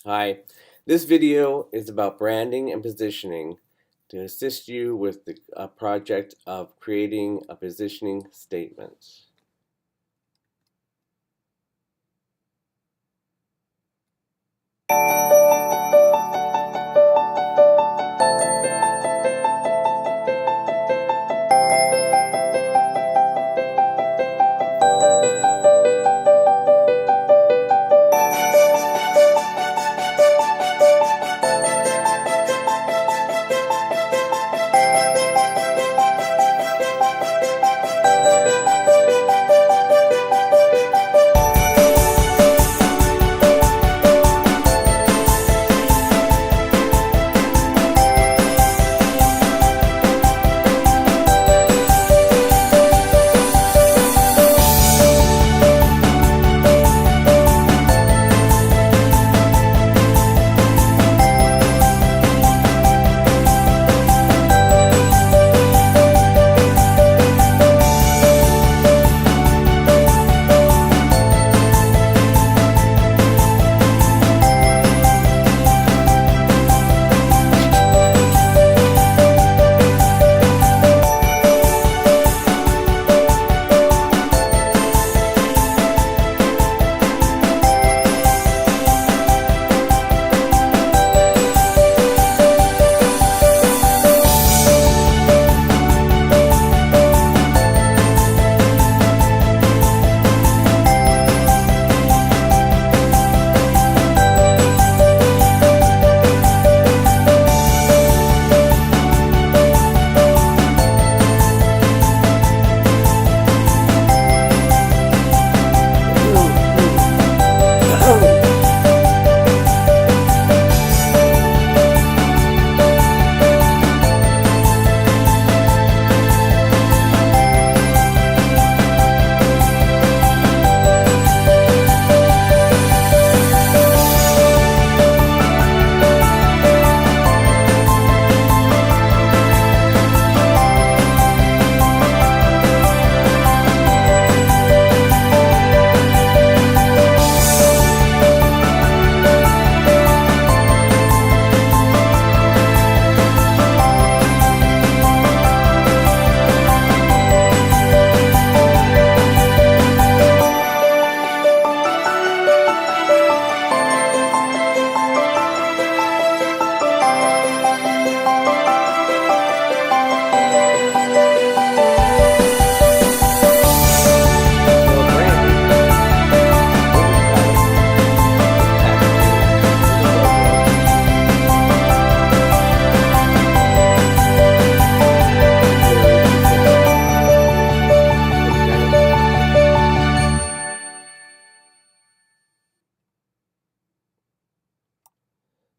Hi, this video is about branding and positioning to assist you with the project of creating a positioning statement.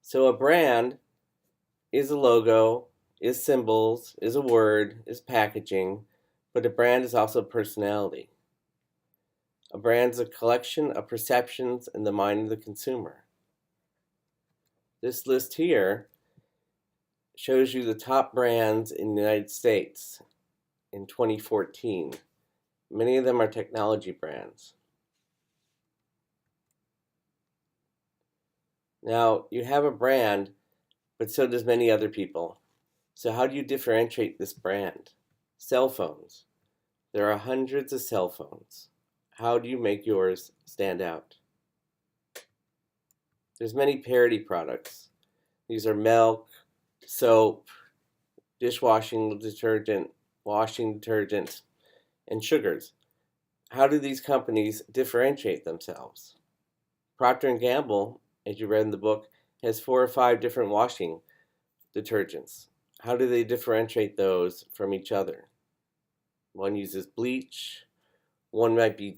So a brand is a logo, is symbols, is a word, is packaging, but a brand is also personality. A brand is a collection of perceptions in the mind of the consumer. This list here shows you the top brands in the United States in 2014. Many of them are technology brands. Now, you have a brand, but so does many other people. So how do you differentiate this brand? Cell phones. There are hundreds of cell phones. How do you make yours stand out? There's many parody products. These are milk, soap, dishwashing detergent, washing detergent, and sugars. How do these companies differentiate themselves? Procter & Gamble, as you read in the book, has 4 or 5 different washing detergents. How do they differentiate those from each other? One uses bleach, one might be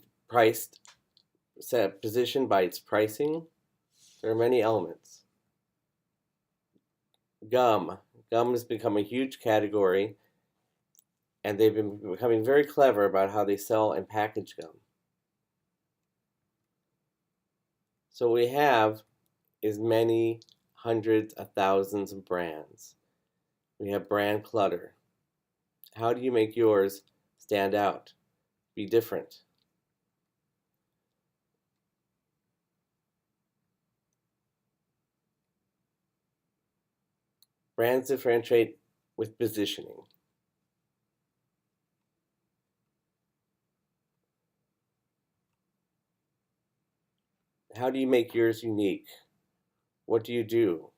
positioned by its pricing. There are many elements. Gum. Gum has become a huge category, and they've been becoming very clever about how they sell and package gum. So what we have is many hundreds of thousands of brands. We have brand clutter. How do you make yours stand out, be different? Brands differentiate with positioning. How do you make yours unique? What do you do?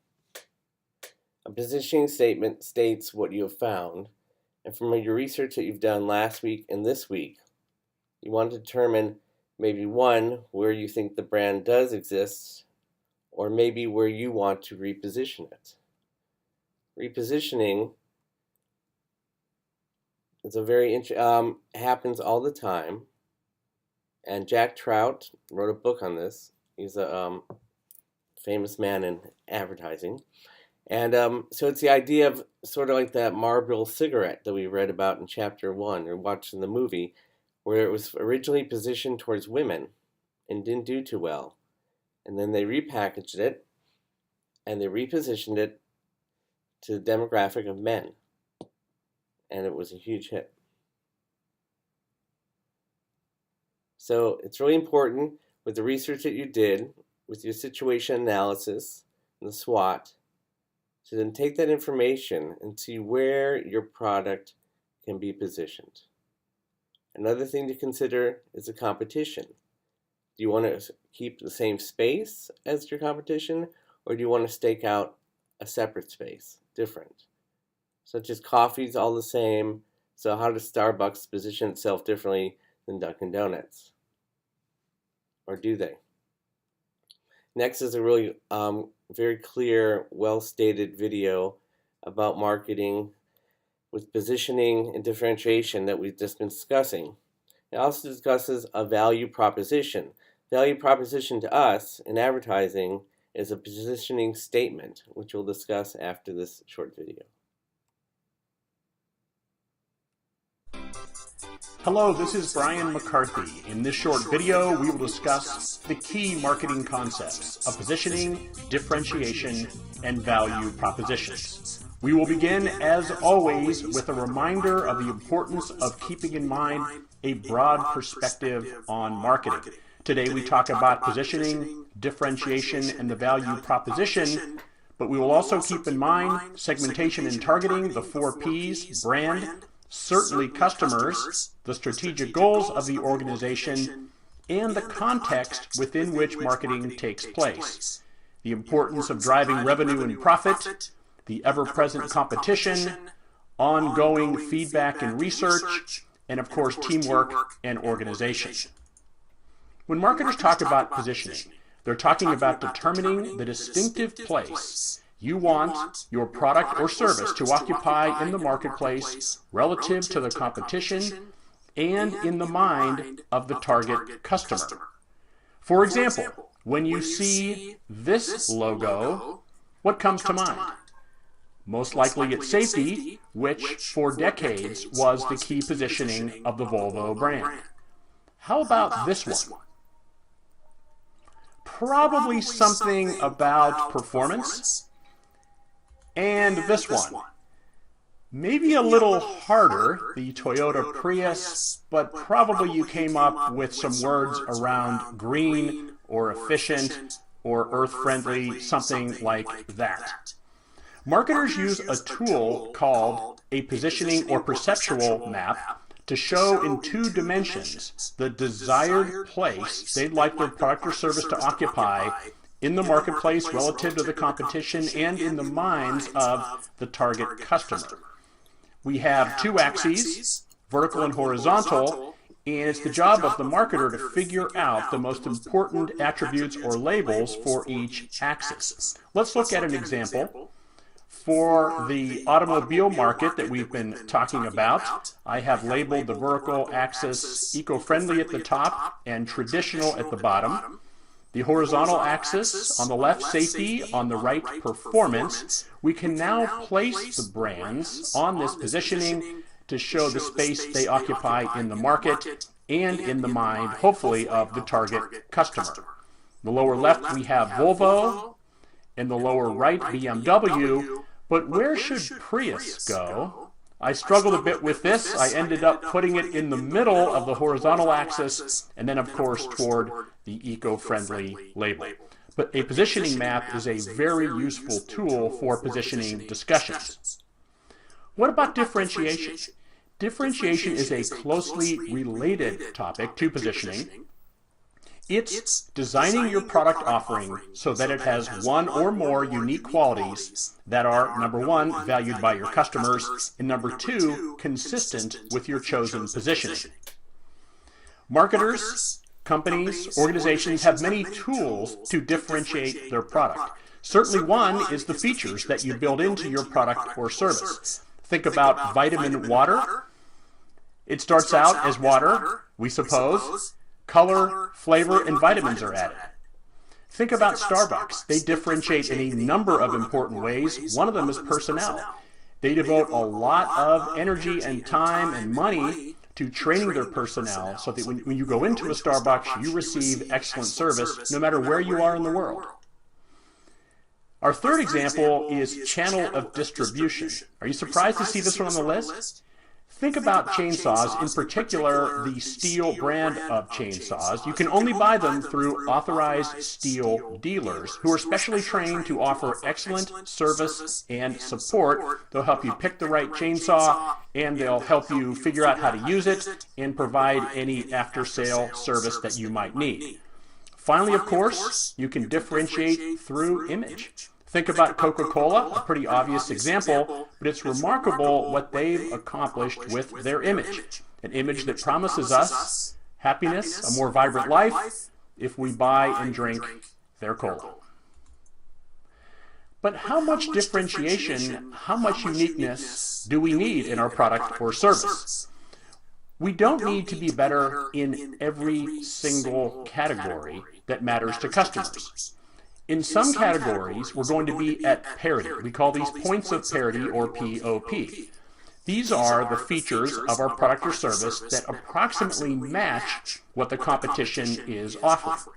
A positioning statement states what you have found, and from your research that you've done last week and this week, you want to determine maybe one, where you think the brand does exist, or maybe where you want to reposition it. Repositioning is happens all the time, and Jack Trout wrote a book on this. He's a famous man in advertising. And so it's the idea of sort of like that Marlboro cigarette that we read about in chapter 1 or watched in the movie, where it was originally positioned towards women and didn't do too well. And then they repackaged it and they repositioned it to the demographic of men. And it was a huge hit. So it's really important with the research that you did, with your situation analysis and the SWOT, to then take that information and see where your product can be positioned. Another thing to consider is the competition. Do you want to keep the same space as your competition, or do you want to stake out a separate space, different? Such as coffee's all the same, so how does Starbucks position itself differently than Dunkin' Donuts? Or do they? Next is a really very clear, well-stated video about marketing with positioning and differentiation that we've just been discussing. It also discusses a value proposition. Value proposition to us in advertising is a positioning statement, which we'll discuss after this short video. Hello, this is Brian McCarthy. In this short video, we will discuss the key marketing concepts of positioning, differentiation, and value propositions. We will begin, as always, with a reminder of the importance of keeping in mind a broad perspective on marketing. Today we talk about positioning, differentiation, and the value proposition, but we will also keep in mind segmentation and targeting, the 4 Ps, brand, certainly customers, the strategic goals of the organization, and the context within which marketing takes place. The importance of driving revenue and profit, the ever-present competition, ongoing feedback and research, and of course teamwork and organization. When marketers talk about positioning, they're talking about determining the distinctive place you want your product or service to occupy in the marketplace relative to the competition and in the mind of the target customer. For example, when you see this logo, what comes to mind? Most likely it's safety, which for decades was the key positioning of the Volvo brand. How about this one? Probably something about performance. And this one, maybe a little harder, the Toyota Prius, but probably you came up with some words around green or efficient or earth-friendly, something like that. Marketers use a tool called a positioning or perceptual map to show in 2 dimensions the desired place they'd like their product or service to occupy in the marketplace relative to the competition and in the minds of the target customer. We have 2 axes, vertical and horizontal, and it's the job of the marketer to figure out the most important attributes or labels for each axis. Let's look at an example. For the automobile market that we've been talking about, I have labeled the vertical axis eco-friendly at the top and traditional at the bottom. The horizontal axis, on the left, safety, on the right, performance. We can now place the brands on this positioning to show the space they occupy in the market and in the mind, hopefully, of the target customer. In the lower left, we have Volvo. In the lower right, BMW. But where should Prius go? I struggled a bit with this. I ended up putting it in the middle of the horizontal axis and then, of course, toward the eco-friendly label. But a positioning map is a very useful tool for positioning discussions. What about differentiation? Differentiation is a closely related topic to positioning. It's designing your product offering so that it has one or more unique qualities that are, number one, valued by your customers, and number two, consistent with your chosen positioning. Marketers, companies, organizations have many tools to differentiate their product. Certainly one is the features that you build into your product or service. Think about vitamin water. It starts out as water, we suppose. Color, flavor, and vitamins are added. Think about Starbucks. They differentiate in a number of important ways. One of them is personnel. They devote a lot of energy and time and money to training their personnel so that when you go into a Starbucks, you receive excellent service no matter where you are in the world. Our third example is channel of distribution. Are you surprised to see this one on the list? Think about chainsaws, in particular the Stihl brand of chainsaws. You can only buy them through authorized Stihl dealers who are specially trained to offer excellent service and support. They'll help you pick the right chainsaw, and they'll help you figure out how to use it and provide any after-sale service that you might need. Finally, of course, you can differentiate through image. Think about Coca-Cola, a pretty obvious example, but it's remarkable what they've accomplished with their image. An image that promises us happiness, a more vibrant life, if we buy and drink their cola. But how much differentiation, how much uniqueness do we need in our product or service? We don't need to be better in every single category that matters to customers. In some categories, we're going to be at parity. We call these points of parity, or POP. These are the features of our product or service that approximately match what the competition is offering.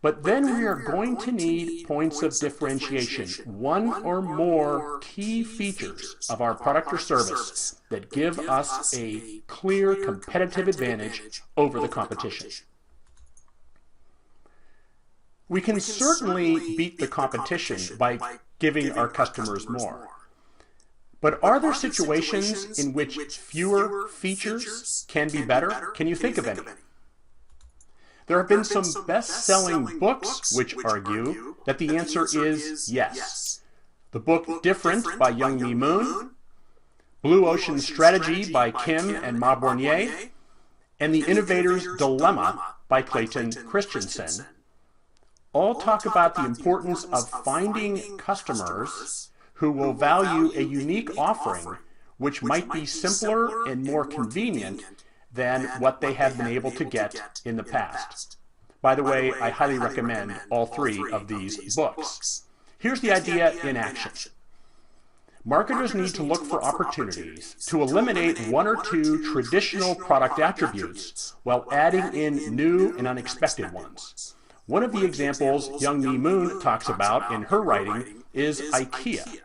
But then we are going to need points of differentiation, one or more key features of our product or service that give us a clear competitive advantage over the competition. We can certainly beat the competition by giving our customers more. But are there situations in which fewer features can be better? Can you think of any? There have been some best-selling books which argue that the answer is yes. The book Different by Young Mi Moon, Blue Ocean Strategy by Kim and Ma Bournier, and The Innovator's Dilemma by Clayton Christensen all talk about the importance of finding customers who will value a unique offering which might be simpler and more convenient than what they have been able to get in the past. By the way, I highly recommend all three of these books. Here's the idea in action. Marketers need to look for opportunities to eliminate one or two traditional product attributes while adding in new and unexpected ones. One of the examples Young Mi Moon talks about in her writing is IKEA.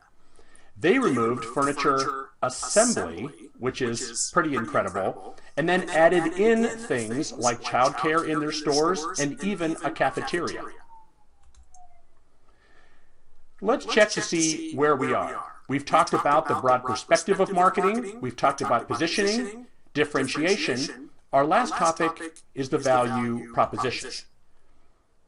They removed furniture assembly, which is pretty incredible, and then added in things like childcare in their stores and even a cafeteria. Let's check to see where we are. We've talked about the broad perspective of marketing. We've talked about positioning, differentiation. Our last topic is the value proposition.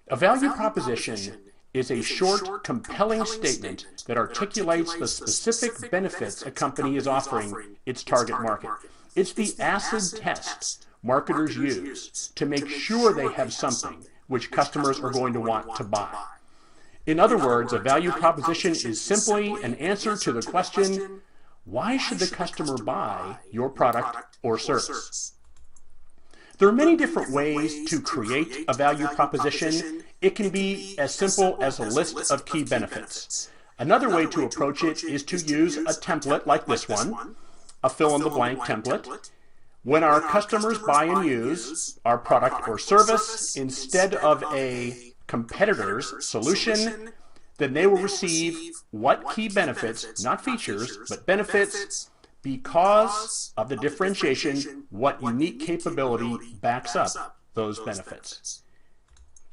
A value proposition is a short, compelling statement that articulates the specific benefits a company is offering its target market. It's the acid test marketers use to make sure they have something which customers are going to want to buy. In other words, a value proposition is simply an answer to the question, why should the customer buy your product or service? There are many different ways to create a value proposition. It can be as simple as a list of key benefits. Another way to approach it is to use a template like this one, a fill-in-the-blank template. When our customers buy and use our product or service instead of a competitor's solution, then they will receive what key benefits, not features, but benefits, because of the differentiation, what unique capability backs up those benefits.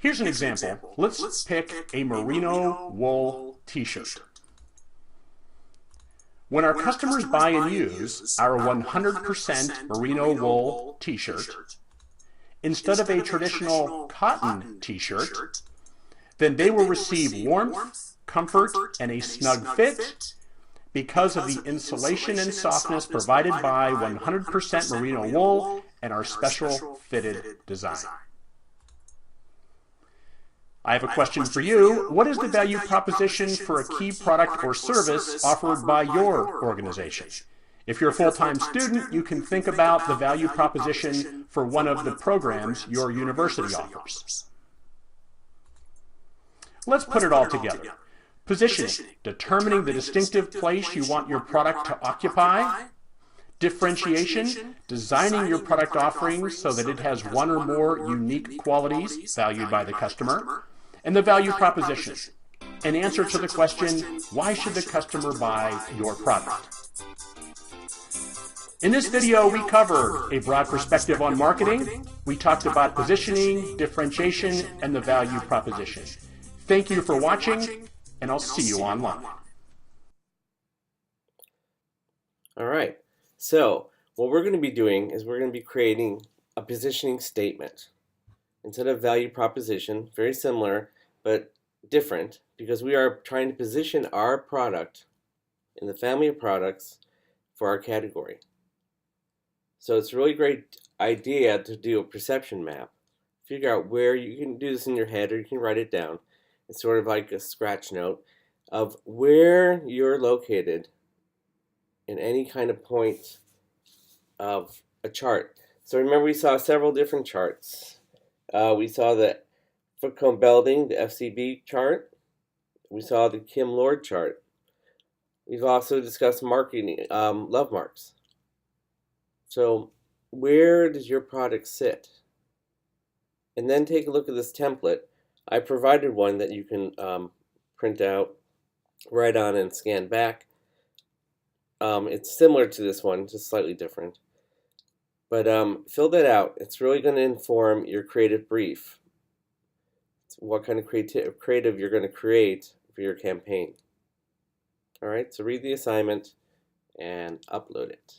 Here's an example. Let's pick a merino wool t-shirt. When our customers buy and use our 100% merino wool t-shirt, instead of a traditional cotton t-shirt, then they will receive warmth, comfort, and a snug fit because of the insulation and softness provided by 100% merino wool and our special fitted design. I have a question for you. What is the value proposition for a key product or service offered by your organization? If you're a full-time student, you can think about the value proposition for one of the programs your university offers. Let's put it all together. Positioning, determining the distinctive place you want your product to occupy. Differentiation, designing your product offerings so that it has one or more unique qualities valued by the customer. And the value proposition, an answer to the question, why should the customer buy your product? In this video, we covered a broad perspective on marketing. We talked about positioning, differentiation, and the value proposition. Thank you for watching, and I'll see you online. All right, so what we're going to be doing is we're going to be creating a positioning statement. Instead of value proposition, very similar but different, because we are trying to position our product in the family of products for our category. So it's a really great idea to do a perception map. Figure out where you can do this in your head, or you can write it down. It's sort of like a scratch note of where you're located in any kind of point of a chart. So remember, we saw several different charts. We saw the Footcomb Belding, the FCB chart. We saw the Kim Lord chart. We've also discussed marketing, love marks. So where does your product sit? And then take a look at this template. I provided one that you can print out, write on, and scan back. It's similar to this one, just slightly different. But fill that out. It's really going to inform your creative brief. It's what kind of creative you're going to create for your campaign. All right, so read the assignment and upload it.